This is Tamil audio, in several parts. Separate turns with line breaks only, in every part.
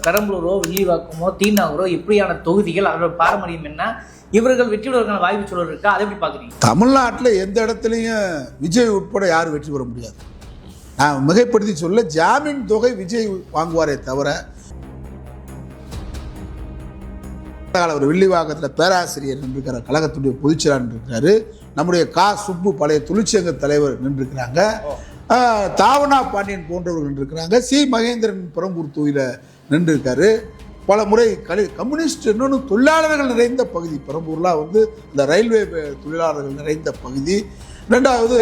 பெரம்பலூரோ வில்லிவாக்கமோ தீனாவூரோ இப்படியான தொகுதிகள் அதோட பாரம்பரியம் என்ன, இவர்கள் வெற்றி பெறுவதற்கான வாய்ப்பு சொல்ல இருக்கா, அதை எப்படி பார்க்குறீங்க?
தமிழ்நாட்டில் எந்த இடத்துலையும் விஜய் உட்பட யாரும் வெற்றி பெற முடியாது. நான் மிகைப்படுத்தி சொல்ல, ஜாமீன் தொகை விஜய் வாங்குவாரே தவிர, அவர் வில்லிவாக்கத்தில் பேராசிரியர் நின்றுக்கிறார், கழகத்துடைய பொதுச்செயலாளர் இருக்கிறாரு, நம்முடைய சுப்பு பழைய தொழிற்சங்க தலைவர் நின்றுக்கிறாங்க, தாவனா பாண்டியன் போன்றவர்கள் நின்றுக்கிறாங்க, மகேந்திரன் பெரம்பூர் தொகுதியில் நின்றுருக்காரு, பல முறை கம்யூனிஸ்ட். இன்னொன்று தொழிலாளர்கள் நிறைந்த பகுதி பெரம்பூர்லாம் இந்த ரயில்வே தொழிலாளர்கள் நிறைந்த பகுதி. ரெண்டாவது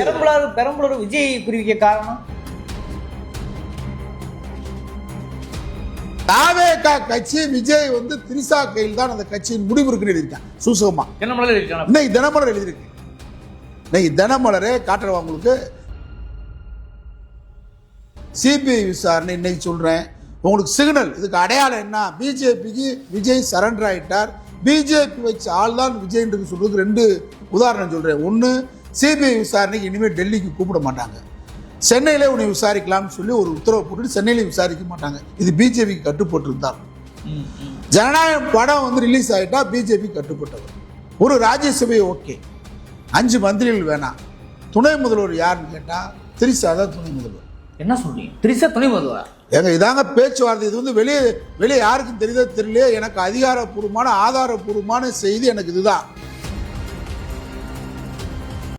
பெரம்பலூர் விஜய் குறிவிக்க காரணம்
தாவேகா கட்சி விஜய் திரிசா கையில் தான் அந்த கட்சியின் முடிவு இருக்குன்னு எழுதியிருக்காங்க. சூசகமா இன்னைக்கு தினமலர் எழுதியிருக்கு. இன்னைக்கு தினமலரே காட்டுறவா உங்களுக்கு. சிபிஐ விசாரணை இன்னைக்கு சொல்றேன் உங்களுக்கு சிக்னல். இதுக்கு அடையாளம் என்ன? பிஜேபிக்கு விஜய் சரண்டர் ஆயிட்டார், பிஜேபி வச்ச ஆள் தான் விஜய் சொல்றதுக்கு ரெண்டு உதாரணம் சொல்றேன். ஒன்று, சிபிஐ விசாரணைக்கு இனிமேல் டெல்லிக்கு கூப்பிட மாட்டாங்க, சென்னையிலே உன்னை விசாரிக்கலாம்னு சொல்லி ஒரு உத்தரவு போட்டு சென்னையில விசாரிக்க மாட்டாங்க. இது பிஜேபிக்கு கட்டுப்பட்டு இருந்தால். ஜனநாயகம் படம் ரிலீஸ் ஆகிட்டா பிஜேபி கட்டுப்பட்டவர். ஒரு ராஜ்யசபை ஓகே, 5 மந்திரிகள் வேணாம். துணை முதல்வர் யாருன்னு கேட்டா திரிசா தான் துணை முதல்வர்.
என்ன சொல்றீங்க? திரிசா துணை முதல்வர்?
ஏங்க இதாங்க பேச்சுவார்த்தை. இது வெளியே யாருக்கும் தெரியுதோ தெரியலையே, எனக்கு அதிகாரப்பூர்வமான ஆதாரப்பூர்வமான செய்தி எனக்கு இதுதான்.